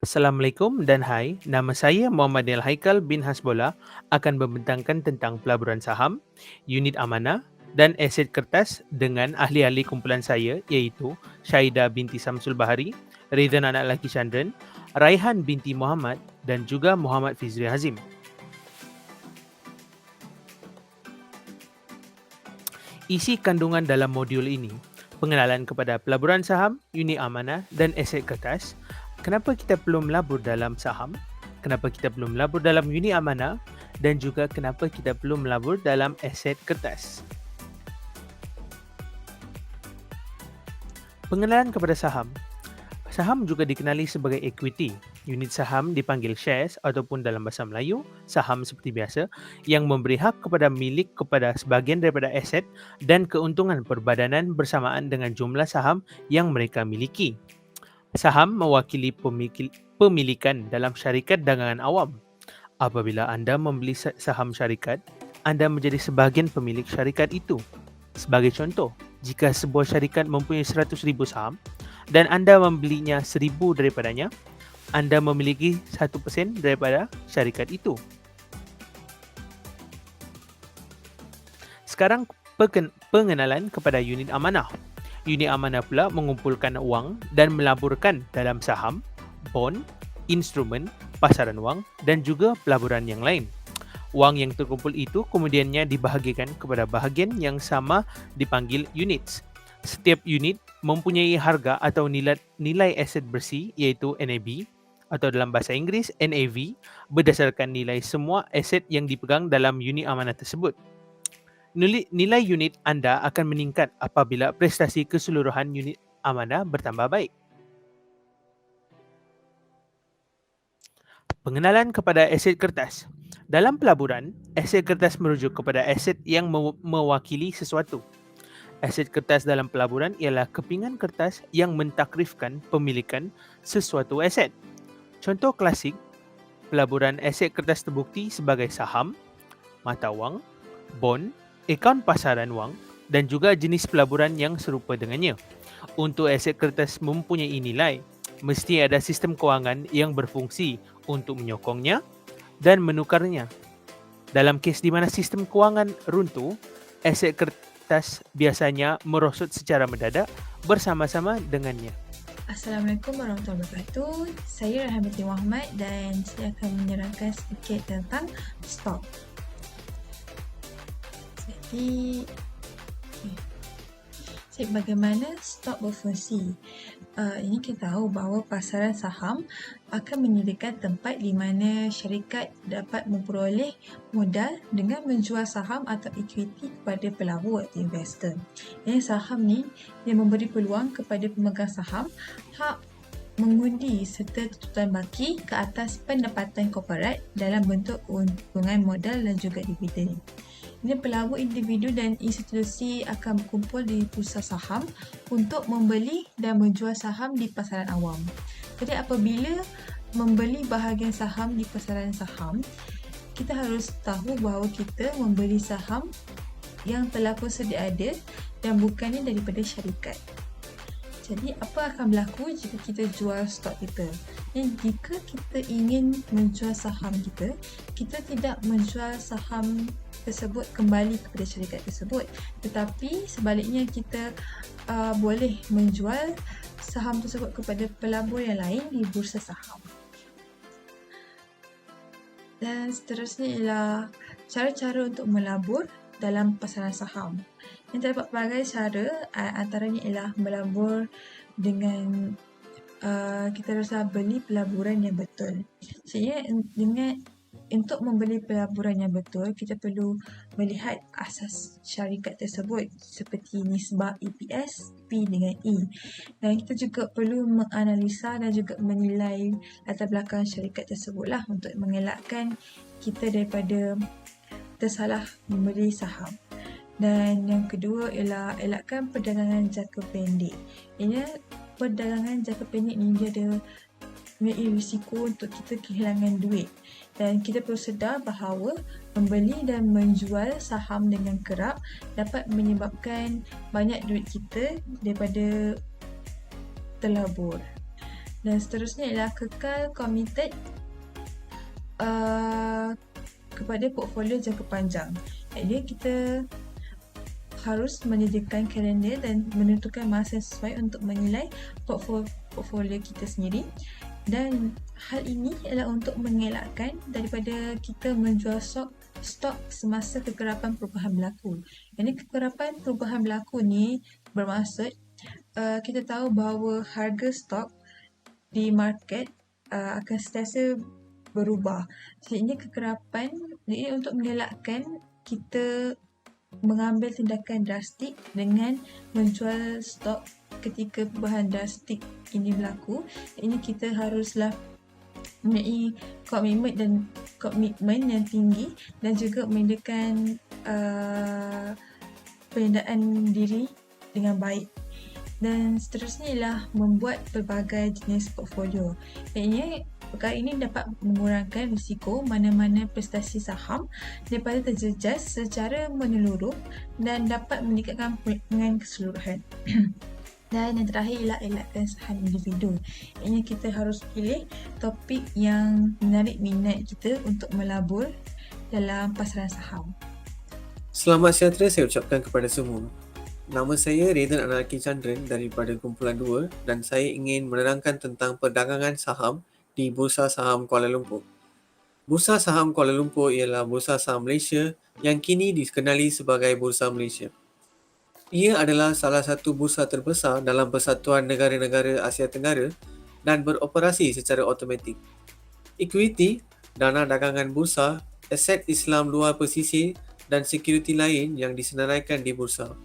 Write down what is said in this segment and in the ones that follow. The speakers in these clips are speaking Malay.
Assalamualaikum dan hai, nama saya Muhammad Nil Haikal bin Hasbullah akan membentangkan tentang pelaburan saham, unit amanah dan aset kertas dengan ahli-ahli kumpulan saya iaitu Syahidah binti Samsul Bahari, Ridhan anak lelaki Chandran, Raihan binti Muhammad dan juga Muhammad Fizri Hazim. Isi kandungan dalam modul ini, pengenalan kepada pelaburan saham, unit amanah dan aset kertas, kenapa kita perlu melabur dalam saham, kenapa kita perlu melabur dalam unit amanah dan juga kenapa kita perlu melabur dalam aset kertas. Pengenalan kepada saham. Saham juga dikenali sebagai equity. Unit saham dipanggil shares ataupun dalam bahasa Melayu, saham seperti biasa yang memberi hak kepada milik kepada sebahagian daripada aset dan keuntungan perbadanan bersamaan dengan jumlah saham yang mereka miliki. Saham mewakili pemilikan dalam syarikat dagangan awam. Apabila anda membeli saham syarikat, anda menjadi sebahagian pemilik syarikat itu. Sebagai contoh, jika sebuah syarikat mempunyai 100,000 saham dan anda membelinya 1,000 daripadanya, anda memiliki 1% daripada syarikat itu. Sekarang pengenalan kepada unit amanah. Unit amanah pula mengumpulkan wang dan melaburkan dalam saham, bond, instrumen, pasaran wang dan juga pelaburan yang lain. Wang yang terkumpul itu kemudiannya dibahagikan kepada bahagian yang sama dipanggil units. Setiap unit mempunyai harga atau nilai aset bersih iaitu NAB atau dalam bahasa Inggeris NAV berdasarkan nilai semua aset yang dipegang dalam unit amanah tersebut. Nilai unit anda akan meningkat apabila prestasi keseluruhan unit amanah bertambah baik. Pengenalan kepada aset kertas. Dalam pelaburan, aset kertas merujuk kepada aset yang mewakili sesuatu. Aset kertas dalam pelaburan ialah kepingan kertas yang mentakrifkan pemilikan sesuatu aset. Contoh klasik, pelaburan aset kertas terbukti sebagai saham, mata wang, bond, akaun pasaran wang dan juga jenis pelaburan yang serupa dengannya. Untuk aset kertas mempunyai nilai, mesti ada sistem kewangan yang berfungsi untuk menyokongnya dan menukarnya. Dalam kes di mana sistem kewangan runtuh, aset kertas biasanya merosot secara mendadak bersama-sama dengannya. Assalamualaikum warahmatullahi wabarakatuh. Saya Raihan binti Muhammad dan saya akan menerangkan sedikit tentang stok. Jadi bagaimana stok berfungsi? Ini kita tahu bahawa pasaran saham akan menyediakan tempat di mana syarikat dapat memperoleh modal dengan menjual saham atau equity kepada pelabur atau investor. Yang saham ni yang memberi peluang kepada pemegang saham hak mengundi serta tutupan baki ke atas pendapatan korporat dalam bentuk keuntungan modal dan juga dividen. Ini pelabur individu dan institusi akan berkumpul di pusat saham untuk membeli dan menjual saham di pasaran awam. Jadi apabila membeli bahagian saham di pasaran saham, kita harus tahu bahawa kita membeli saham yang telah pun sedia ada dan bukannya daripada syarikat. Jadi apa akan berlaku jika kita jual stok kita? Jika kita ingin menjual saham kita, kita tidak menjual saham tersebut kembali kepada syarikat tersebut, tetapi sebaliknya kita boleh menjual saham tersebut kepada pelabur yang lain di bursa saham. Dan seterusnya ialah cara-cara untuk melabur dalam pasaran saham. Yang terdapat pelbagai cara, antaranya ialah melabur dengan kita rasa beli pelaburan yang betul. Maksudnya untuk membeli pelaburan yang betul, kita perlu melihat asas syarikat tersebut seperti nisbah EPS, P dengan E. Dan kita juga perlu menganalisa dan juga menilai latar belakang syarikat tersebutlah untuk mengelakkan kita daripada tersalah membeli saham. Dan yang kedua ialah elakkan perdagangan jangka pendek. Ini perdagangan jangka pendek ni dia ada mempunyai risiko untuk kita kehilangan duit. Dan kita perlu sedar bahawa membeli dan menjual saham dengan kerap dapat menyebabkan banyak duit kita daripada terlabur. Dan seterusnya ialah kekal committed kepada portfolio jangka panjang. Jadi kita harus menyediakan kalender dan menentukan masa sesuai untuk menilai portfolio kita sendiri, dan hal ini adalah untuk mengelakkan daripada kita menjual stok semasa kekerapan perubahan berlaku. Jadi kekerapan perubahan berlaku ni bermaksud kita tahu bahawa harga stok di market akan sentiasa berubah. Jadi kekerapan, jadi untuk mengelakkan kita mengambil tindakan drastik dengan menjual stok ketika perubahan drastik ini berlaku, ini kita haruslah mempunyai komitmen yang tinggi dan juga menyediakan pengendalian diri dengan baik. Dan seterusnya ialah membuat pelbagai jenis portfolio. Ianya perkara ini dapat mengurangkan risiko mana-mana prestasi saham daripada terjejas secara menyeluruh dan dapat meningkatkan perekonomian keseluruhan. Dan yang terakhir ialah elakkan saham individu. Ianya kita harus pilih topik yang menarik minat kita untuk melabur dalam pasaran saham. Selamat sejahtera saya ucapkan kepada semua. Nama saya Redhan Anarki Chandran daripada Kumpulan 2 dan saya ingin menerangkan tentang perdagangan saham di Bursa Saham Kuala Lumpur. Bursa Saham Kuala Lumpur ialah Bursa Saham Malaysia yang kini dikenali sebagai Bursa Malaysia. Ia adalah salah satu bursa terbesar dalam Persatuan Negara-Negara Asia Tenggara dan beroperasi secara automatik. Ekuiti, dana dagangan bursa, aset Islam luar pesisir dan sekuriti lain yang disenaraikan di bursa.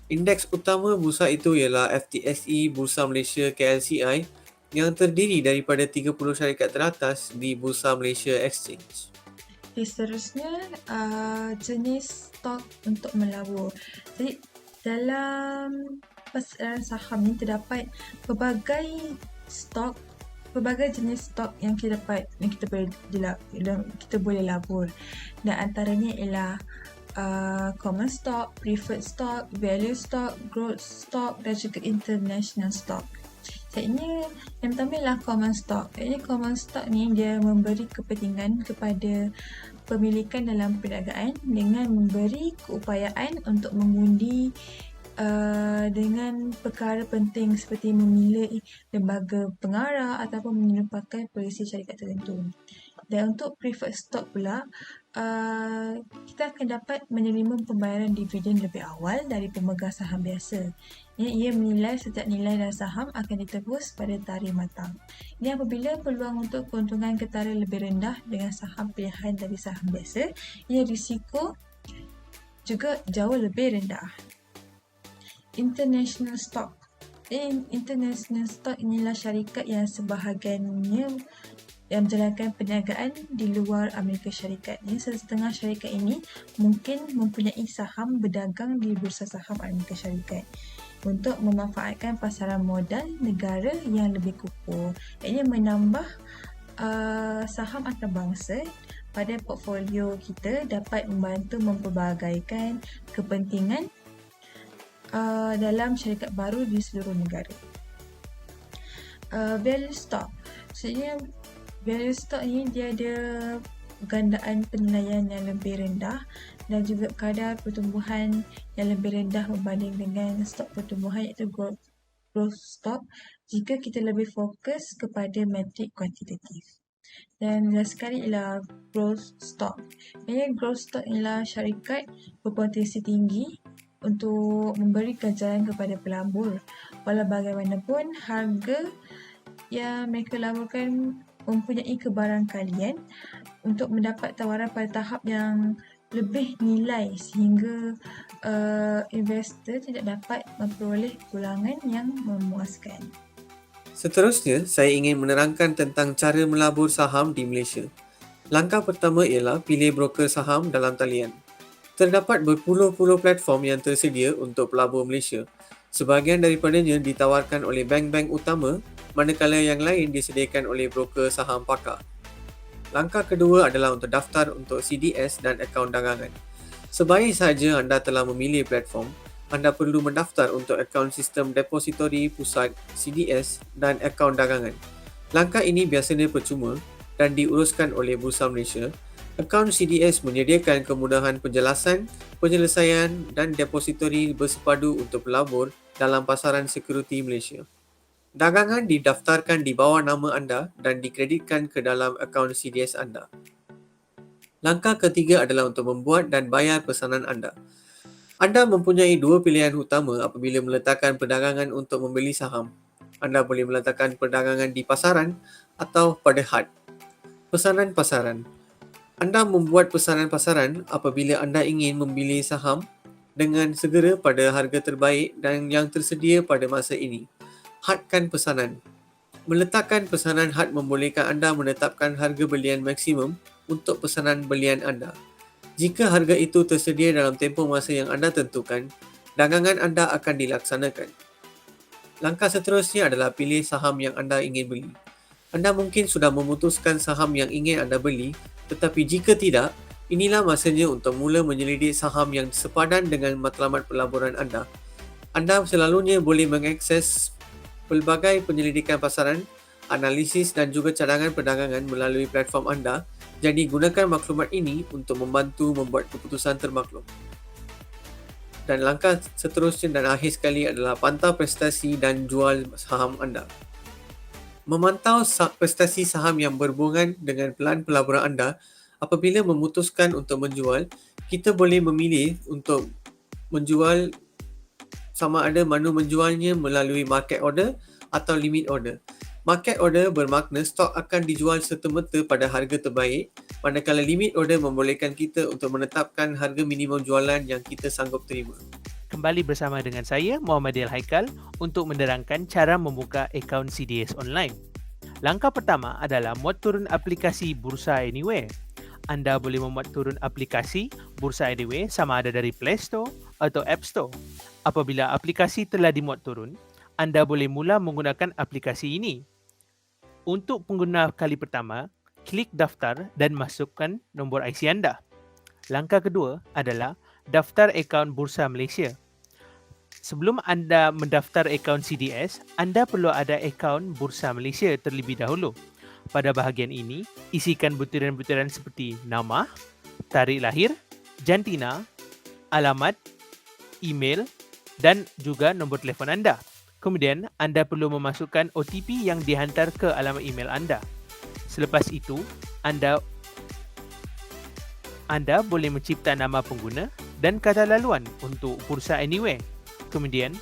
Indeks utama bursa itu ialah FTSE Bursa Malaysia KLCI yang terdiri daripada 30 syarikat teratas di Bursa Malaysia Exchange. Seterusnya jenis stok untuk melabur. Jadi dalam pasaran saham ni terdapat pelbagai jenis stok yang kita boleh labur. Dan antaranya ialah common stock, preferred stock, value stock, growth stock dan juga international stock. Maksudnya yang pertama ialah common stock. Jadi common stock ni dia memberi kepentingan kepada pemilikan dalam perniagaan dengan memberi keupayaan untuk mengundi dengan perkara penting seperti memilih lembaga pengarah ataupun menyerupakan polisi syarikat tertentu. Dan untuk preferred stock pula, kita akan dapat menerima pembayaran dividen lebih awal dari pemegang saham biasa. Ia menilai setiap nilai dalam saham akan ditebus pada tarikh matang. Ini apabila peluang untuk keuntungan ketara lebih rendah dengan saham pilihan dari saham biasa, ia risiko juga jauh lebih rendah. International stock. International stock inilah syarikat yang sebahagiannya yang menjalankan perniagaan di luar Amerika Syarikat. Setengah syarikat ini mungkin mempunyai saham berdagang di Bursa Saham Amerika Syarikat untuk memanfaatkan pasaran modal negara yang lebih kukuh. Ini menambah saham antarabangsa pada portfolio kita dapat membantu mempelbagaikan kepentingan dalam syarikat baru di seluruh negara. Value stock. Maksudnya value stock ni dia ada gandaan penilaian yang lebih rendah dan juga kadar pertumbuhan yang lebih rendah berbanding dengan stok pertumbuhan iaitu growth stock jika kita lebih fokus kepada metrik kuantitatif. Dan last sekali ialah growth stock. Growth stock ialah syarikat berpotensi tinggi untuk memberi ganjaran kepada pelabur. Walau bagaimanapun, harga yang mereka laburkan mempunyai kebarangkalian untuk mendapat tawaran pada tahap yang lebih nilai sehingga investor tidak dapat memperoleh pulangan yang memuaskan. Seterusnya, saya ingin menerangkan tentang cara melabur saham di Malaysia. Langkah pertama ialah pilih broker saham dalam talian. Terdapat berpuluh-puluh platform yang tersedia untuk pelabur Malaysia. Sebahagian daripadanya ditawarkan oleh bank-bank utama, manakala yang lain disediakan oleh broker saham pakar. Langkah kedua adalah untuk daftar untuk CDS dan akaun dagangan. Sebaik sahaja anda telah memilih platform, anda perlu mendaftar untuk akaun sistem depositori pusat CDS dan akaun dagangan. Langkah ini biasanya percuma dan diuruskan oleh Bursa Malaysia. Akaun CDS menyediakan kemudahan penjelasan, penyelesaian dan depositori bersepadu untuk pelabur dalam pasaran sekuriti Malaysia. Dagangan didaftarkan di bawah nama anda dan dikreditkan ke dalam akaun CDS anda. Langkah ketiga adalah untuk membuat dan bayar pesanan anda. Anda mempunyai dua pilihan utama apabila meletakkan perdagangan untuk membeli saham. Anda boleh meletakkan perdagangan di pasaran atau pada had. Pesanan pasaran. Anda membuat pesanan pasaran apabila anda ingin membeli saham dengan segera pada harga terbaik dan yang tersedia pada masa ini. Hadkan pesanan. Meletakkan pesanan had membolehkan anda menetapkan harga belian maksimum untuk pesanan belian anda. Jika harga itu tersedia dalam tempoh masa yang anda tentukan, dagangan anda akan dilaksanakan. Langkah seterusnya adalah pilih saham yang anda ingin beli. Anda mungkin sudah memutuskan saham yang ingin anda beli, tetapi jika tidak, inilah masanya untuk mula menyelidik saham yang sepadan dengan matlamat pelaburan anda. Anda selalunya boleh mengakses pelbagai penyelidikan pasaran, analisis dan juga cadangan perdagangan melalui platform anda. Jadi gunakan maklumat ini untuk membantu membuat keputusan termaklum. Dan langkah seterusnya dan akhir sekali adalah pantau prestasi dan jual saham anda. Memantau prestasi saham yang berhubungan dengan pelan pelaburan anda. Apabila memutuskan untuk menjual, kita boleh memilih untuk menjual sama ada mana menjualnya melalui market order atau limit order. Market order bermakna stok akan dijual serta-merta pada harga terbaik, manakala limit order membolehkan kita untuk menetapkan harga minimum jualan yang kita sanggup terima. Kembali bersama dengan saya, Muhammadiyal Haikal, untuk menerangkan cara membuka akaun CDS online. Langkah pertama adalah muat turun aplikasi Bursa Anywhere. Anda boleh memuat turun aplikasi Bursa Anywhere sama ada dari Play Store atau App Store. Apabila aplikasi telah dimuat turun, anda boleh mula menggunakan aplikasi ini. Untuk pengguna kali pertama, klik daftar dan masukkan nombor IC anda. Langkah kedua adalah daftar akaun Bursa Malaysia. Sebelum anda mendaftar akaun CDS, anda perlu ada akaun Bursa Malaysia terlebih dahulu. Pada bahagian ini, isikan butiran-butiran seperti nama, tarikh lahir, jantina, alamat, email dan juga nombor telefon anda. Kemudian, anda perlu memasukkan OTP yang dihantar ke alamat email anda. Selepas itu, anda boleh mencipta nama pengguna dan kata laluan untuk Bursa Anywhere. Kemudian,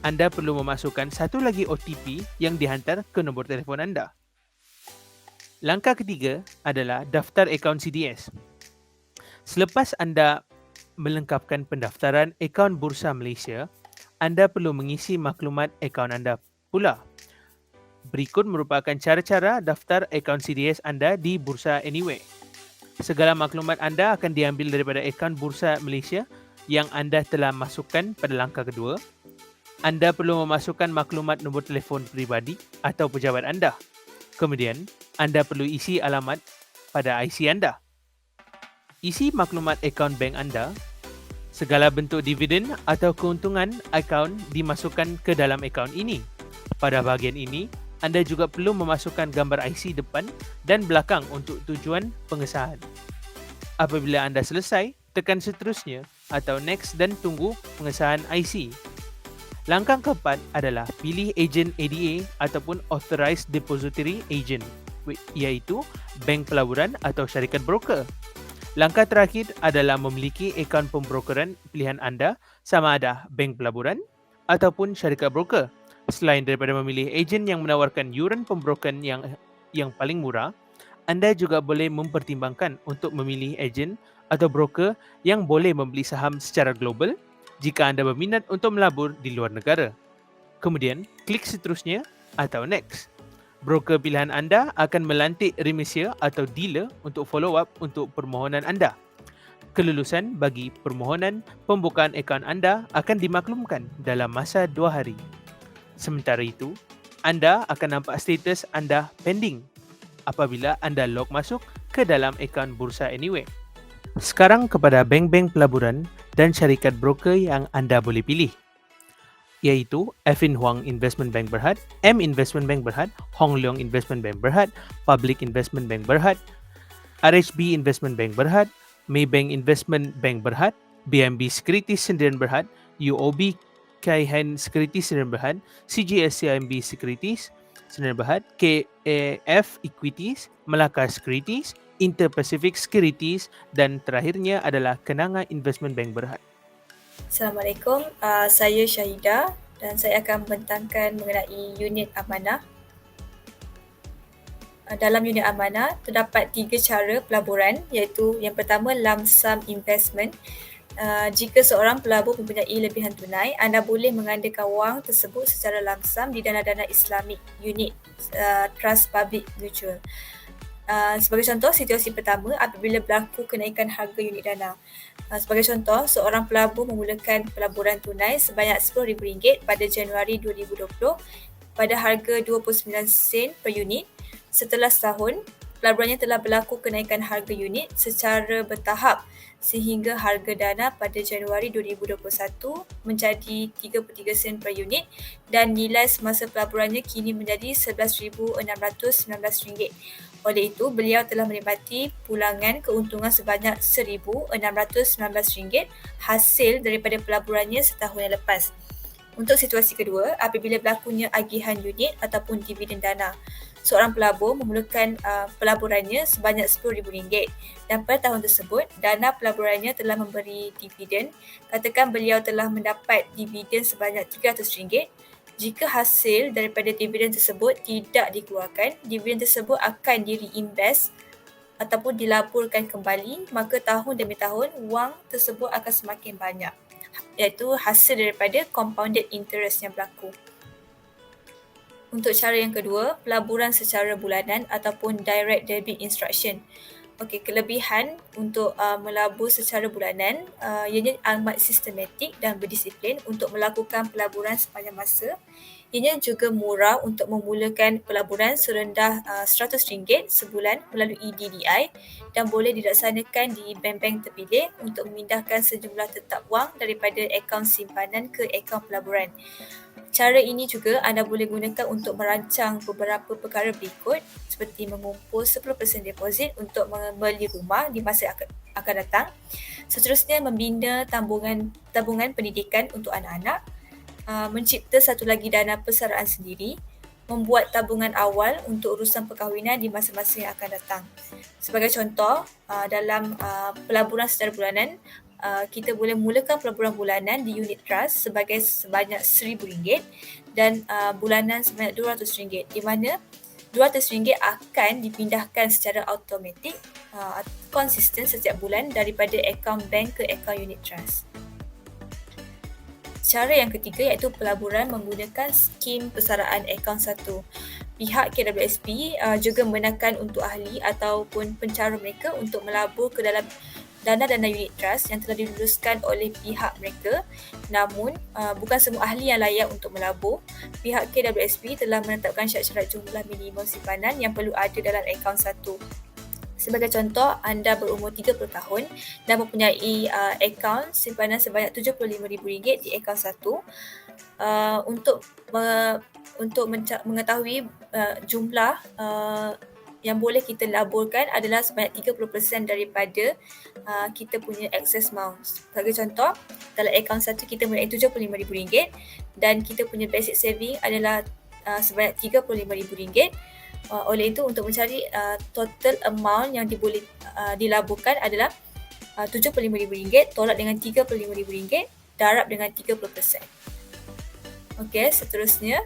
anda perlu memasukkan satu lagi OTP yang dihantar ke nombor telefon anda. Langkah ketiga adalah daftar akaun CDS. Selepas anda melengkapkan pendaftaran akaun Bursa Malaysia, anda perlu mengisi maklumat akaun anda pula. Berikut merupakan cara-cara daftar akaun CDS anda di Bursa Anywhere. Segala maklumat anda akan diambil daripada akaun Bursa Malaysia yang anda telah masukkan pada langkah kedua. Anda perlu memasukkan maklumat nombor telefon peribadi atau pejabat anda. Kemudian, anda perlu isi alamat pada IC anda. Isi maklumat akaun bank anda. Segala bentuk dividen atau keuntungan akaun dimasukkan ke dalam akaun ini. Pada bahagian ini, anda juga perlu memasukkan gambar IC depan dan belakang untuk tujuan pengesahan. Apabila anda selesai, tekan seterusnya atau next dan tunggu pengesahan IC. Langkah keempat adalah pilih ejen ADA ataupun Authorized Depository Agent, iaitu bank pelaburan atau syarikat broker. Langkah terakhir adalah memiliki akaun pembrokeran pilihan anda sama ada bank pelaburan ataupun syarikat broker. Selain daripada memilih ejen yang menawarkan yuran pembrokeran yang paling murah, anda juga boleh mempertimbangkan untuk memilih ejen atau broker yang boleh membeli saham secara global jika anda berminat untuk melabur di luar negara. Kemudian, klik seterusnya atau next. Broker pilihan anda akan melantik remiser atau dealer untuk follow up untuk permohonan anda. Kelulusan bagi permohonan pembukaan akaun anda akan dimaklumkan dalam masa 2 hari. Sementara itu, anda akan nampak status anda pending apabila anda log masuk ke dalam akaun Bursa Anywhere. Sekarang kepada bank-bank pelaburan dan syarikat broker yang anda boleh pilih, iaitu Affin Hwang Investment Bank Berhad, M Investment Bank Berhad, Hong Leong Investment Bank Berhad, Public Investment Bank Berhad, RHB Investment Bank Berhad, Maybank Investment Bank Berhad, BNB Securities Sdn Berhad, UOB Kay Hian Securities Sdn Berhad, CGS-CIMB Securities Sdn Berhad, KAF Equities, Melaka Securities, Inter-Pacific Securities dan terakhirnya adalah Kenanga Investment Bank Berhad. Assalamualaikum, saya Syahidah dan saya akan membentangkan mengenai unit amanah. Dalam unit amanah terdapat 3 cara pelaburan, iaitu yang pertama lump sum investment. Jika seorang pelabur mempunyai lebihan tunai, anda boleh menggandakan wang tersebut secara lump sum di dana-dana Islamic unit trust public mutual. Sebagai contoh, situasi pertama apabila berlaku kenaikan harga unit dana. Sebagai contoh, seorang pelabur memulakan pelaburan tunai sebanyak RM10,000 pada Januari 2020 pada harga 29 sen per unit. Setelah setahun, pelaburannya telah berlaku kenaikan harga unit secara bertahap sehingga harga dana pada Januari 2021 menjadi 33 sen per unit dan nilai semasa pelaburannya kini menjadi RM11,619. Oleh itu, beliau telah menikmati pulangan keuntungan sebanyak RM1,619 hasil daripada pelaburannya setahun yang lepas. Untuk situasi kedua, apabila berlakunya agihan unit ataupun dividen dana, seorang pelabur memulakan pelaburannya sebanyak RM10,000 dan pada tahun tersebut, dana pelaburannya telah memberi dividen. Katakan beliau telah mendapat dividen sebanyak RM300. Jika hasil daripada dividen tersebut tidak dikeluarkan, dividen tersebut akan di-reinvest ataupun dilaburkan kembali, maka tahun demi tahun wang tersebut akan semakin banyak, iaitu hasil daripada compounded interest yang berlaku. Untuk cara yang kedua, pelaburan secara bulanan ataupun direct debit instruction. Okey, kelebihan untuk melabur secara bulanan, ianya amat sistematik dan berdisiplin untuk melakukan pelaburan sepanjang masa. Ianya juga murah untuk memulakan pelaburan serendah RM100 sebulan melalui DDI dan boleh dilaksanakan di bank-bank terpilih untuk memindahkan sejumlah tetap wang daripada akaun simpanan ke akaun pelaburan. Cara ini juga anda boleh gunakan untuk merancang beberapa perkara berikut seperti mengumpul 10% deposit untuk membeli rumah di masa akan datang. Seterusnya, membina tabungan pendidikan untuk anak-anak, mencipta satu lagi dana persaraan sendiri, membuat tabungan awal untuk urusan perkahwinan di masa-masa yang akan datang. Sebagai contoh, dalam pelaburan secara bulanan, kita boleh mulakan pelaburan bulanan di unit trust sebanyak RM1,000 dan bulanan sebanyak RM200, di mana RM200 akan dipindahkan secara automatik konsisten setiap bulan daripada akaun bank ke akaun unit trust. Cara yang ketiga iaitu pelaburan menggunakan skim persaraan akaun satu. Pihak KWSP juga membenarkan untuk ahli ataupun pencara mereka untuk melabur ke dalam dana-dana unit trust yang telah diluluskan oleh pihak mereka. Namun, bukan semua ahli yang layak untuk melabur. Pihak KWSP telah menetapkan syarat-syarat jumlah minimum simpanan yang perlu ada dalam akaun satu. Sebagai contoh, anda berumur 30 tahun dan mempunyai akaun simpanan sebanyak RM75,000 di akaun satu. Untuk mengetahui jumlah yang boleh kita laburkan adalah sebanyak 30% daripada kita punya access amount. Sebagai contoh, dalam akaun satu kita mempunyai RM75,000 dan kita punya basic saving adalah sebanyak RM35,000. Oleh itu, untuk mencari total amount yang boleh dilaburkan adalah RM75,000 tolak dengan RM35,000 darab dengan 30%. Okey, seterusnya,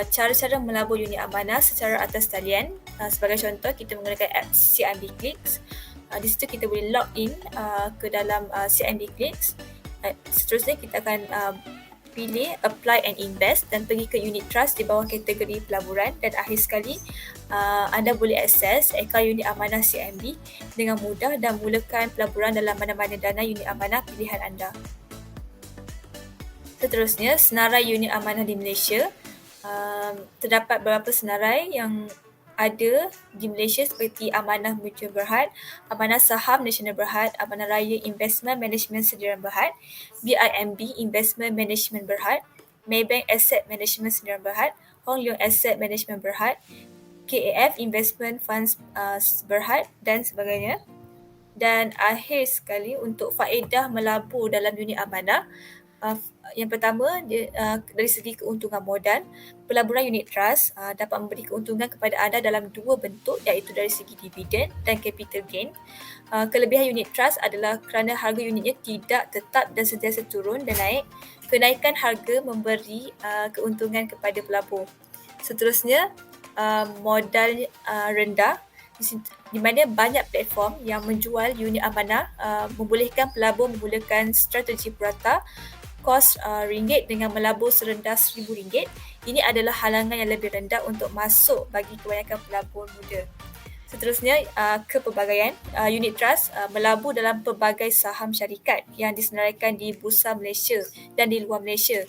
cara-cara melabur unit amanah secara atas talian. Sebagai contoh, kita menggunakan apps CIMB Clicks. Di situ kita boleh log in ke dalam CIMB Clicks. Seterusnya, kita akan pilih apply and invest dan pergi ke unit trust di bawah kategori pelaburan, dan akhir sekali anda boleh akses akaun unit amanah CIMB dengan mudah dan mulakan pelaburan dalam mana-mana dana unit amanah pilihan anda. Seterusnya, senarai unit amanah di Malaysia. Terdapat beberapa senarai yang ada di Malaysia seperti Amanah Mutual Berhad, Amanah Saham Nasional Berhad, Amanah Raya Investment Management Sdn Berhad, BIMB Investment Management Berhad, Maybank Asset Management Sdn Berhad, Hong Leong Asset Management Berhad, KAF Investment Funds Berhad dan sebagainya. Dan akhir sekali untuk faedah melabur dalam unit amanah, yang pertama dari segi keuntungan modal, pelaburan unit trust dapat memberi keuntungan kepada anda dalam dua bentuk, iaitu dari segi dividen dan capital gain. Kelebihan unit trust adalah kerana harga unitnya tidak tetap dan sentiasa turun dan naik. Kenaikan harga memberi keuntungan kepada pelabur. Seterusnya, modal rendah, di mana banyak platform yang menjual unit amanah membolehkan pelabur memulakan strategi purata kos ringgit dengan melabur serendah RM1,000. Ini adalah halangan yang lebih rendah untuk masuk bagi kebanyakan pelabur muda. Seterusnya, kepelbagaian. Unit trust melabur dalam pelbagai saham syarikat yang disenaraikan di Bursa Malaysia dan di luar Malaysia.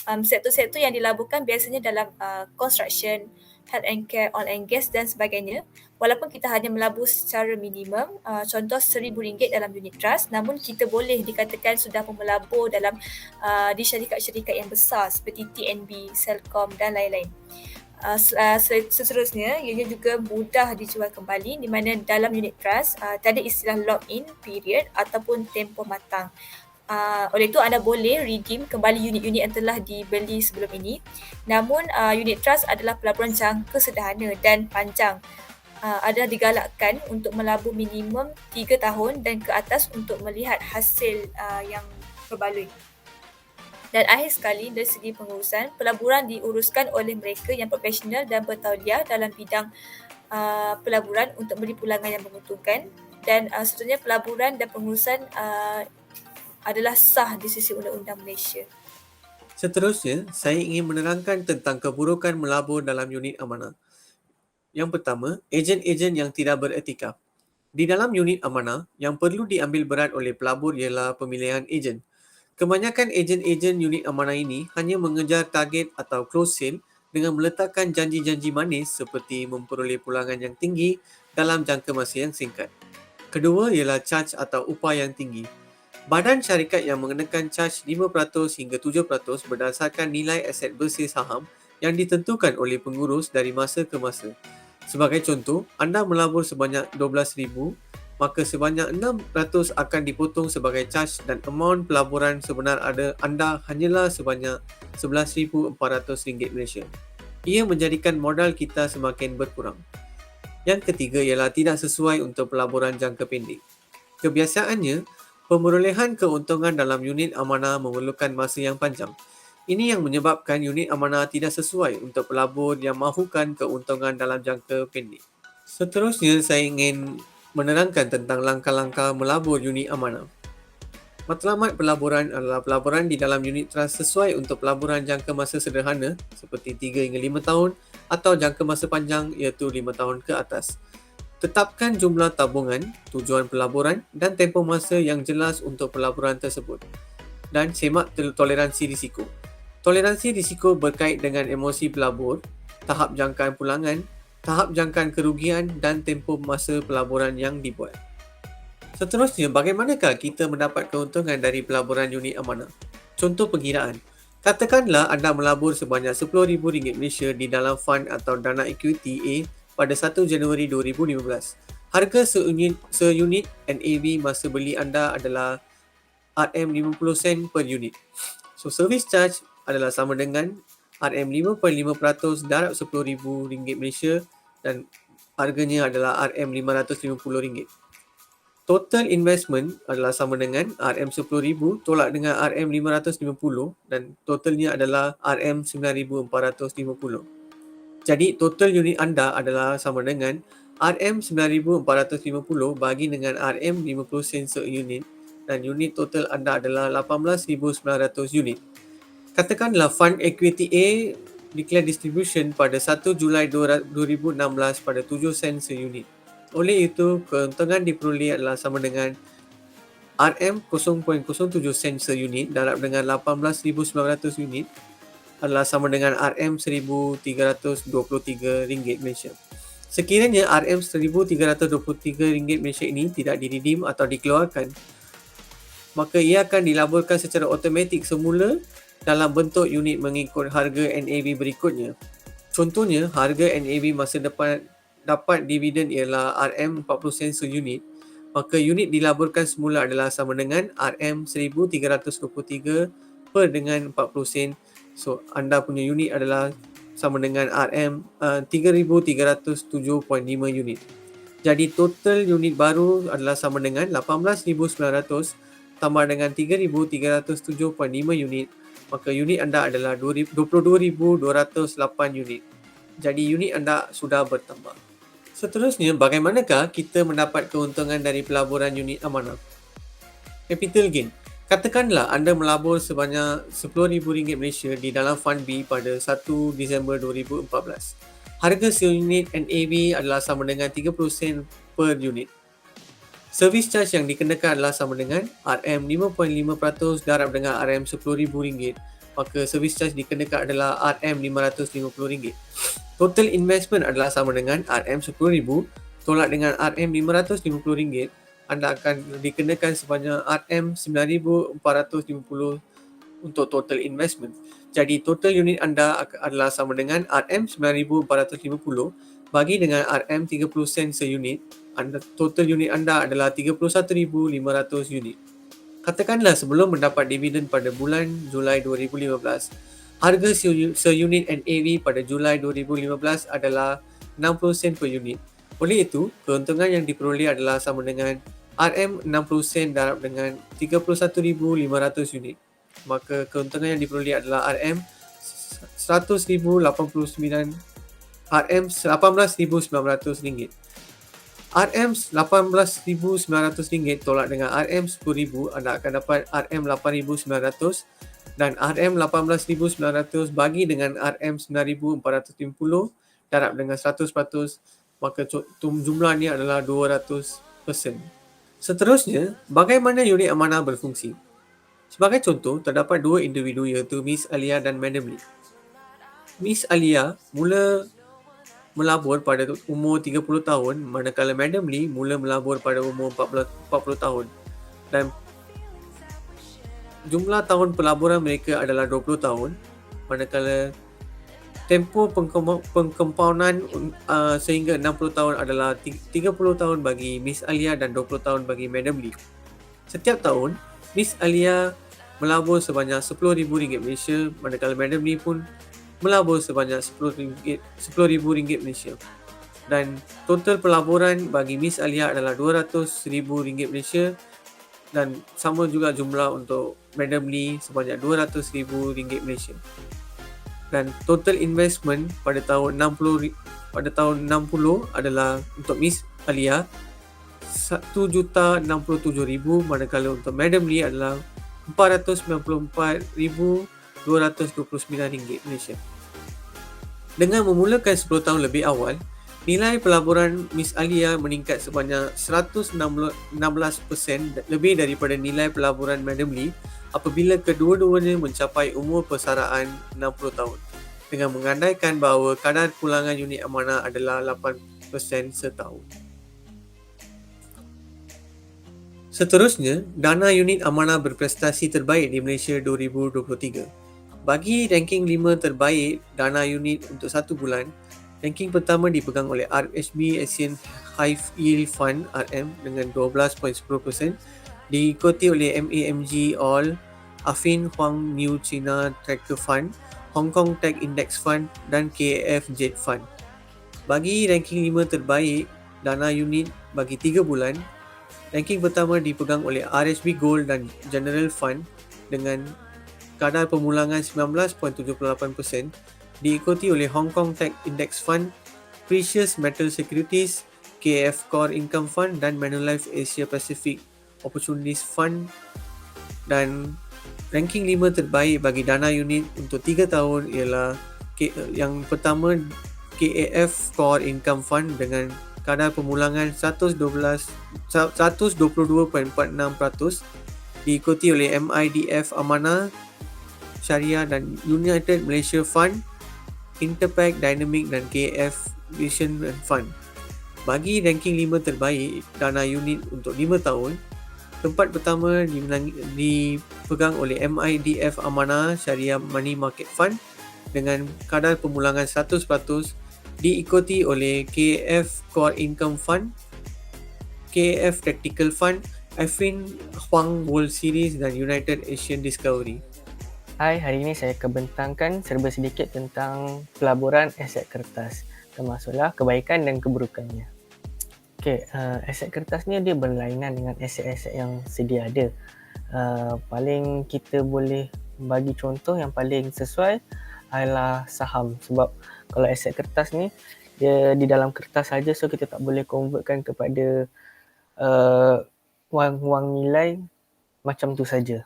Sektor-sektor yang dilaburkan biasanya dalam construction, health and care, oil and gas dan sebagainya. Walaupun kita hanya melabur secara minimum, contoh RM1,000 dalam unit trust, namun kita boleh dikatakan sudah melabur dalam di syarikat-syarikat yang besar seperti TNB, Celcom dan lain-lain. Seterusnya, ianya juga mudah dijual kembali, di mana dalam unit trust tiada istilah lock-in period ataupun tempoh matang. Oleh itu anda boleh redeem kembali unit-unit yang telah dibeli sebelum ini. Namun unit trust adalah pelaburan jangka sederhana dan panjang. Adalah digalakkan untuk melabur minimum 3 tahun dan ke atas untuk melihat hasil yang berbaloi. Dan akhir sekali, dari segi pengurusan, pelaburan diuruskan oleh mereka yang profesional dan bertauliah dalam bidang pelaburan untuk beri pulangan yang menguntungkan. Dan seterusnya, pelaburan dan pengurusan adalah sah di sisi undang-undang Malaysia. Seterusnya, saya ingin menerangkan tentang keburukan melabur dalam unit amanah. Yang pertama, ejen-ejen yang tidak beretika. Di dalam unit amanah, yang perlu diambil berat oleh pelabur ialah pemilihan ejen. Kebanyakan ejen-ejen unit amanah ini hanya mengejar target atau close sale dengan meletakkan janji-janji manis seperti memperoleh pulangan yang tinggi dalam jangka masa yang singkat. Kedua ialah charge atau upah yang tinggi. Badan syarikat yang mengenakan charge 5% hingga 7% berdasarkan nilai aset bersih saham yang ditentukan oleh pengurus dari masa ke masa. Sebagai contoh, anda melabur sebanyak RM12,000, maka sebanyak 6% akan dipotong sebagai charge dan amount pelaburan sebenar anda hanyalah sebanyak RM11,400 Malaysia. Ia menjadikan modal kita semakin berkurang. Yang ketiga ialah tidak sesuai untuk pelaburan jangka pendek. Kebiasaannya, pemerolehan keuntungan dalam unit amanah memerlukan masa yang panjang. Ini yang menyebabkan unit amanah tidak sesuai untuk pelabur yang mahukan keuntungan dalam jangka pendek. Seterusnya, saya ingin menerangkan tentang langkah-langkah melabur unit amanah. Matlamat pelaburan adalah pelaburan di dalam unit trust sesuai untuk pelaburan jangka masa sederhana seperti 3 hingga 5 tahun atau jangka masa panjang iaitu 5 tahun ke atas. Tetapkan jumlah tabungan, tujuan pelaburan dan tempoh masa yang jelas untuk pelaburan tersebut. Dan semak toleransi risiko. Toleransi risiko berkait dengan emosi pelabur, tahap jangkaan pulangan, tahap jangkaan kerugian dan tempoh masa pelaburan yang dibuat. Seterusnya, bagaimanakah kita mendapat keuntungan dari pelaburan unit amanah? Contoh pengiraan. Katakanlah anda melabur sebanyak RM10,000 Malaysia di dalam fund atau dana equity A pada 1 Januari 2015. Harga seunit NAV masa beli anda adalah RM50 sen per unit. So, service charge adalah sama dengan RM5.5% darab RM10,000 Malaysia dan harganya adalah RM550. Total investment adalah sama dengan RM10,000 tolak dengan RM550 dan totalnya adalah RM9,450. Jadi total unit anda adalah sama dengan RM9,450 bagi dengan RM50 sen seunit dan unit total anda adalah 18,900 unit. Katakanlah fund equity A declare distribution pada 1 Julai 2016 pada 7 sen seunit. Oleh itu, keuntungan diperoleh adalah sama dengan RM0.07 sen seunit darab dengan 18,900 unit adalah sama dengan RM1,323 Malaysia. Sekiranya RM RM1,323 Malaysia ini tidak diredeem atau dikeluarkan, maka ia akan dilaburkan secara automatik semula dalam bentuk unit mengikut harga NAV berikutnya. Contohnya, harga NAV masa depan dapat dividen ialah RM40 sen seunit, maka unit dilaburkan semula adalah sama dengan RM1,323 per dengan 40 sen. So, anda punya unit adalah sama dengan RM3,307.5 unit. Jadi, total unit baru adalah sama dengan 18,900 tambah dengan 3,307.5 unit, maka unit anda adalah 22,208 unit. Jadi unit anda sudah bertambah. Seterusnya, bagaimanakah kita mendapat keuntungan dari pelaburan unit amanah? Capital gain. Katakanlah anda melabur sebanyak RM10,000 Malaysia di dalam Fund B pada 1 Disember 2014. Harga seunit NAV adalah sama dengan 30 sen per unit. Service charge yang dikenakan adalah sama dengan RM5.5% darab dengan RM10,000, maka service charge dikenakan adalah RM550. Total investment adalah sama dengan RM10,000 tolak dengan RM550. Anda akan dikenakan sebanyak RM9,450 untuk total investment. Jadi total unit anda adalah sama dengan RM9,450 bagi dengan RM30 sen seunit. Total unit anda adalah 31,500 unit. Katakanlah sebelum mendapat dividen pada bulan Julai 2015, harga seunit NAV pada Julai 2015 adalah 60 sen per unit. Oleh itu, keuntungan yang diperoleh adalah sama dengan RM60 sen darab dengan 31,500 unit. Maka keuntungan yang diperoleh adalah RM18,900 RM18,900 tolak dengan RM10,000, anda akan dapat RM8,900 dan RM18,900 bagi dengan RM9,450 darab dengan 100%, maka jumlahnya adalah 200%. Seterusnya, bagaimana unit amanah berfungsi? Sebagai contoh, terdapat dua individu iaitu Miss Alia dan Madam Lee. Miss Alia mula melabur pada umur 30 tahun, manakala Madam Lee mula melabur pada umur 40 tahun. Dan jumlah tahun pelaburan mereka adalah 20 tahun, manakala tempoh pengkompaunan sehingga 60 tahun adalah 30 tahun bagi Miss Alia dan 20 tahun bagi Madam Lee. Setiap tahun, Miss Alia melabur sebanyak RM10,000 Malaysia, manakala Madam Lee pun melabur sebanyak RM10,000 Malaysia. Dan total pelaburan bagi Miss Alia adalah RM200,000 Malaysia dan sama juga jumlah untuk Madam Lee sebanyak RM200,000 Malaysia. Dan total investment pada tahun 60 adalah untuk Miss Alia RM1,067,000, manakala untuk Madam Lee adalah RM494,229 Malaysia. Dengan memulakan 10 tahun lebih awal, nilai pelaburan Miss Alia meningkat sebanyak 116% lebih daripada nilai pelaburan Madam Lee apabila kedua-duanya mencapai umur persaraan 60 tahun, dengan mengandaikan bahawa kadar pulangan unit amanah adalah 8% setahun. Seterusnya, dana unit amanah berprestasi terbaik di Malaysia 2023. Bagi ranking 5 terbaik dana unit untuk 1 bulan, ranking pertama dipegang oleh RHB Asian High Yield Fund RM dengan 12.10%, diikuti oleh MAMG All, Affin Huang New China Tractor Fund, Hong Kong Tech Index Fund dan KAF Jet Fund. Bagi ranking 5 terbaik dana unit bagi 3 bulan, ranking pertama dipegang oleh RHB Gold dan General Fund dengan kadar pemulangan 19.78%, diikuti oleh Hong Kong Tech Index Fund, Precious Metal Securities, KAF Core Income Fund dan Manulife Asia Pacific Opportunities Fund. Dan ranking 5 terbaik bagi dana unit untuk 3 tahun ialah yang pertama KAF Core Income Fund dengan kadar pemulangan 122.46%, diikuti oleh MIDF Amanah Syariah dan United Malaysia Fund, Interpac Dynamic dan KF Vision Fund. Bagi ranking 5 terbaik dana unit untuk 5 tahun, tempat pertama dipegang oleh MIDF Amanah Syariah Money Market Fund dengan kadar pemulangan 100%, diikuti oleh KF Core Income Fund, KF Tactical Fund, Afin Huang World Series dan United Asian Discovery. Hai, hari ini saya akan bentangkan serba sedikit tentang pelaburan aset kertas, termasuklah kebaikan dan keburukannya. Okey, aset kertas ni dia berlainan dengan aset-aset yang sedia ada. Paling kita boleh bagi contoh yang paling sesuai adalah saham, sebab kalau aset kertas ni dia di dalam kertas saja, so kita tak boleh convertkan kepada wang nilai macam tu saja.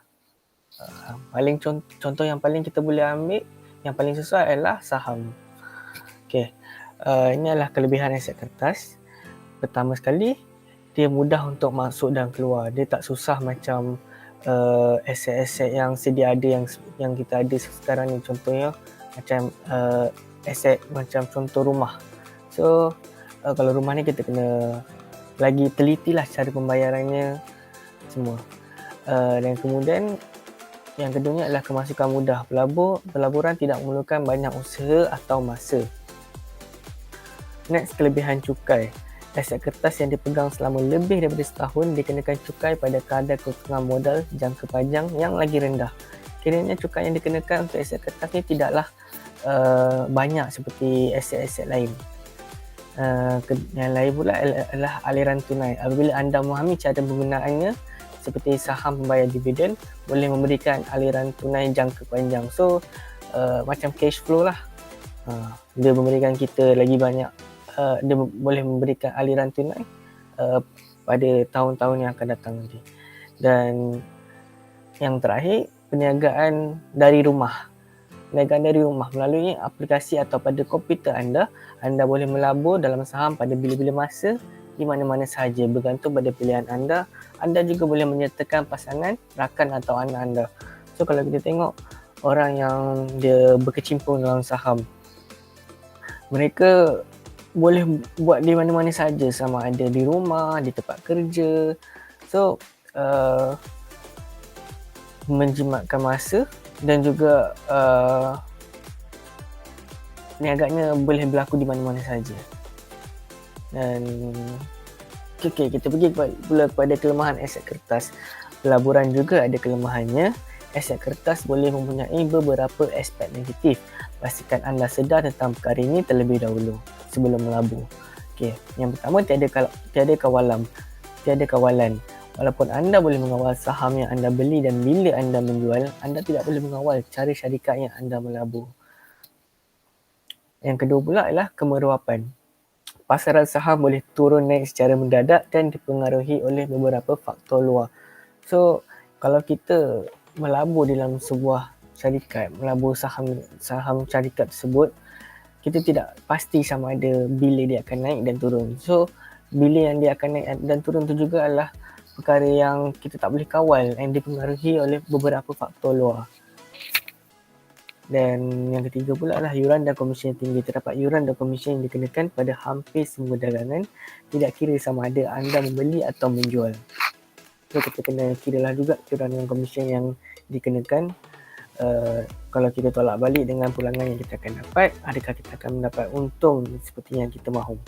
Paling contoh yang paling kita boleh ambil yang paling sesuai adalah saham. Okey, ini adalah kelebihan aset kertas. Pertama sekali, dia mudah untuk masuk dan keluar. Dia tak susah macam aset-aset yang sedia ada yang kita ada sekarang ni. Contohnya macam aset macam contoh rumah. So kalau rumah ni kita kena lagi telitilah cara pembayarannya semua. Dan kemudian yang keduanya adalah kemasukan mudah. Pelaburan tidak memerlukan banyak usaha atau masa. Next, kelebihan cukai. Aset kertas yang dipegang selama lebih daripada setahun dikenakan cukai pada kadar keuntungan modal jangka panjang yang lagi rendah. Kiranya cukai yang dikenakan untuk aset kertas ni tidaklah banyak seperti aset-aset lain. Yang lain pula adalah aliran tunai. Apabila anda memahami cara penggunaannya, seperti saham pembayar dividen, boleh memberikan aliran tunai jangka panjang. So macam cash flow lah. Dia memberikan kita lagi banyak, dia boleh memberikan aliran tunai pada tahun-tahun yang akan datang nanti. Dan yang terakhir, perniagaan dari rumah. Perniagaan dari rumah melalui aplikasi atau pada komputer anda boleh melabur dalam saham pada bila-bila masa, di mana-mana sahaja, bergantung pada pilihan anda. Anda juga boleh menyertakan pasangan, rakan atau anak anda. So kalau kita tengok orang yang dia berkecimpung dalam saham, mereka boleh buat di mana-mana saja, sama ada di rumah, di tempat kerja. So menjimatkan masa dan juga niaganya boleh berlaku di mana-mana saja. Dan okay, kita pergi pula kepada kelemahan aset kertas. Pelaburan juga ada kelemahannya. Aset kertas boleh mempunyai beberapa aspek negatif. Pastikan anda sedar tentang perkara ini terlebih dahulu sebelum melabur. Okay. Yang pertama, tiada kawalan. Walaupun anda boleh mengawal saham yang anda beli dan bila anda menjual, anda tidak boleh mengawal cara syarikat yang anda melabur. Yang kedua pula adalah kemerowapan. Pasaran saham boleh turun naik secara mendadak dan dipengaruhi oleh beberapa faktor luar. So, kalau kita melabur dalam sebuah syarikat, melabur saham syarikat tersebut, kita tidak pasti sama ada bila dia akan naik dan turun. So, bila yang dia akan naik dan turun tu juga adalah perkara yang kita tak boleh kawal dan dipengaruhi oleh beberapa faktor luar. Dan yang ketiga pula adalah yuran dan komisen yang tinggi. Terdapat yuran dan komisen yang dikenakan pada hampir semua dagangan, tidak kira sama ada anda membeli atau menjual. So kita kena kiralah juga yuran dan komisen yang dikenakan. Kalau kita tolak balik dengan pulangan yang kita akan dapat, adakah kita akan mendapat untung seperti yang kita mahu.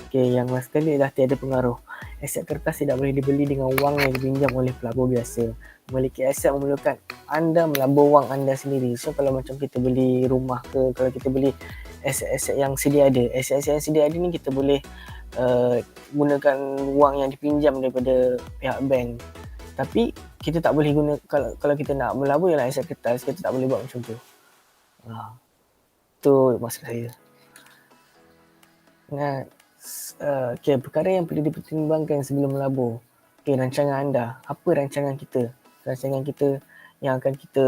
Okey, yang last sekali adalah tiada pengaruh. Aset kertas tidak boleh dibeli dengan wang yang dipinjam oleh pelabur biasa. Memiliki aset memerlukan anda melabur wang anda sendiri. So kalau macam kita beli rumah ke, kalau kita beli aset-aset yang sedia ada, aset-aset yang sedia ada ni kita boleh gunakan wang yang dipinjam daripada pihak bank. Tapi kita tak boleh guna, kalau kita nak melabur ialah aset kertas, kita tak boleh buat macam tu. Tu maksud saya. Okay, perkara yang perlu dipertimbangkan sebelum melabur. Okay, rancangan anda. Apa rancangan kita? Rancangan kita yang akan kita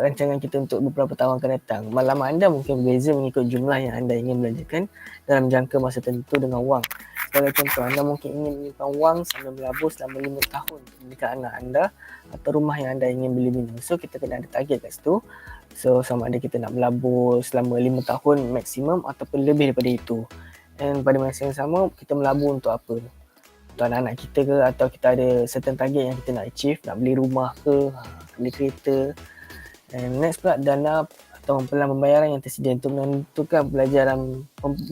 rancangan kita untuk beberapa tahun akan datang. Matlamat anda mungkin berbeza mengikut jumlah yang anda ingin belanjakan dalam jangka masa tertentu dengan wang. Sebagai contoh, anda mungkin ingin menyimpan wang sambil melabur selama 5 tahun untuk mendidik anak anda atau rumah yang anda ingin beli bina. So kita kena ada target kat situ. So sama ada kita nak melabur selama 5 tahun maksimum ataupun lebih daripada itu. And pada masa yang sama, kita melabur untuk apa? Untuk anak-anak kita ke, atau kita ada certain target yang kita nak achieve, nak beli rumah ke, beli kereta. And next pula, dana atau pelan pembayaran yang tersedia untuk menentukan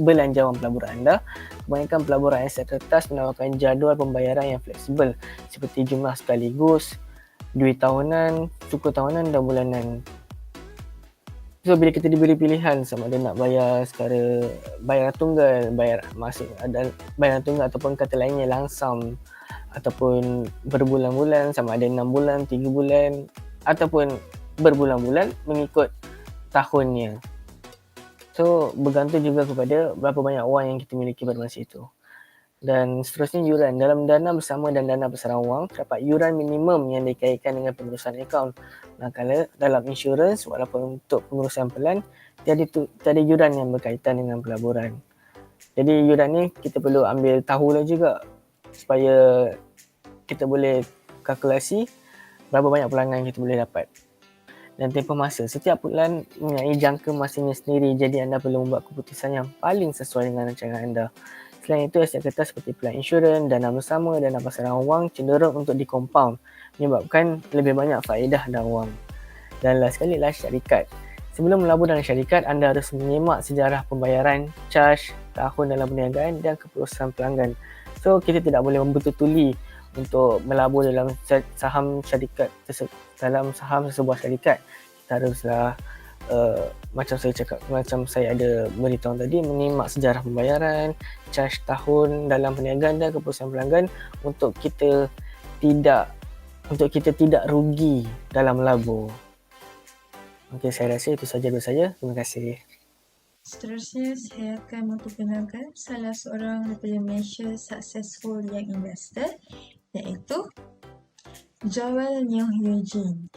belanjawan pelaburan anda. Kebanyakan pelaburan aset kertas menawarkan jadual pembayaran yang fleksibel seperti jumlah sekaligus, duit tahunan, cukup tahunan dan bulanan. So bila kita diberi pilihan sama ada nak bayar secara bayaran tunggal, bayaran tunggal ataupun kata lainnya langsam, ataupun berbulan-bulan sama ada 6 bulan, 3 bulan ataupun berbulan-bulan mengikut tahunnya. So bergantung juga kepada berapa banyak wang yang kita miliki pada masa itu. Dan seterusnya, yuran. Dalam dana bersama dan dana besaran wang, terdapat yuran minimum yang dikaitkan dengan pengurusan akaun. Manakala dalam insurans, walaupun untuk pengurusan pelan, tiada yuran yang berkaitan dengan pelaburan. Jadi yuran ni kita perlu ambil tahulah juga supaya kita boleh kalkulasi berapa banyak pelanggan kita boleh dapat. Dan tempoh masa. Setiap bulan mempunyai jangka masanya sendiri, jadi anda perlu membuat keputusan yang paling sesuai dengan rancangan anda. Selain itu, aset kertas seperti pelan insurans, dana bersama, dana pasaran wang cenderung untuk dikompaun, menyebabkan lebih banyak faedah dan wang. Dan last sekali adalah syarikat. Sebelum melabur dalam syarikat, anda harus menyimak sejarah pembayaran, charge, tahun dalam perniagaan dan keputusan pelanggan. So, kita tidak boleh membetultuli untuk melabur dalam saham syarikat, dalam saham sesebuah syarikat. Kita haruslah macam saya ada beritahu tadi, menyimak sejarah pembayaran, charge tahun dalam perniagaan dan keputusan pelanggan untuk kita tidak rugi dalam melabur. Okey, saya rasa itu saja dari saya. Terima kasih. Seterusnya, saya akan memperkenalkan salah seorang daripada Malaysia successful young investor, iaitu Joel Nyoh Eugene.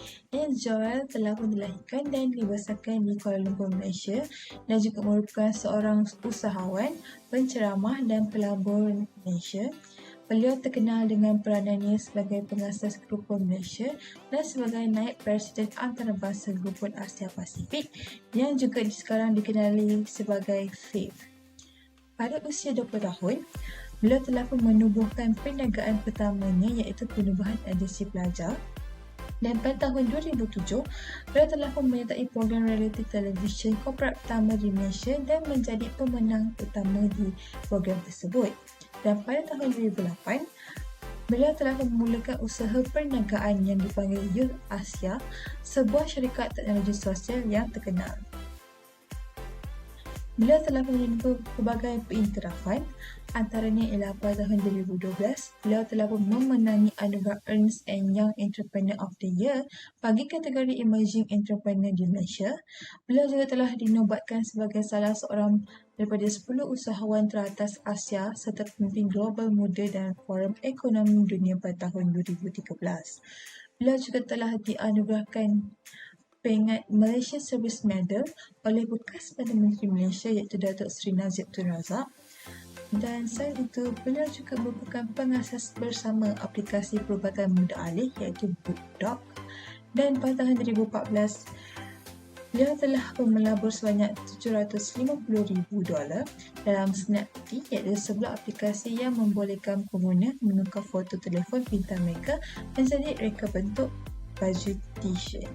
Joel telah pun dilahirkan dan dibesarkan di Kuala Lumpur, Malaysia dan juga merupakan seorang usahawan, penceramah dan pelabur Malaysia. Beliau terkenal dengan peranannya sebagai pengasas Grupon Malaysia dan sebagai naib presiden antarabangsa Grupon Asia Pasifik yang juga sekarang dikenali sebagai FAVE. Pada usia 20 tahun, beliau telah pun menubuhkan perniagaan pertamanya, iaitu penubuhan agensi pelajar. Dan pada tahun 2007, beliau telah pun menyertai program reality television korporat pertama di Malaysia dan menjadi pemenang utama di program tersebut. Dan pada tahun 2008, beliau telah memulakan usaha perniagaan yang dipanggil Youth Asia, sebuah syarikat teknologi sosial yang terkenal. Beliau telah menerima pelbagai pengiktirafan, antaranya ialah pada tahun 2012, beliau telah memenangi anugerah Ernst & Young Entrepreneur of the Year bagi kategori Emerging Entrepreneur di Malaysia. Beliau juga telah dinobatkan sebagai salah seorang daripada 10 usahawan teratas Asia serta pemimpin global muda dalam Forum Ekonomi Dunia pada tahun 2013. Beliau juga telah dianugerahkan peringkat Malaysia Service Medal oleh bekas Perdana Menteri Malaysia, iaitu Datuk Seri Najib Tun Razak. Dan selain itu, beliau juga merupakan pengasas bersama aplikasi perubatan muda alih, iaitu BookDoc. Dan pada tahun 2014, beliau telah melabur sebanyak $750,000 dalam Snapti, iaitu sebuah aplikasi yang membolehkan pengguna menukar foto telefon pintar mereka menjadi reka bentuk baju t-shirt.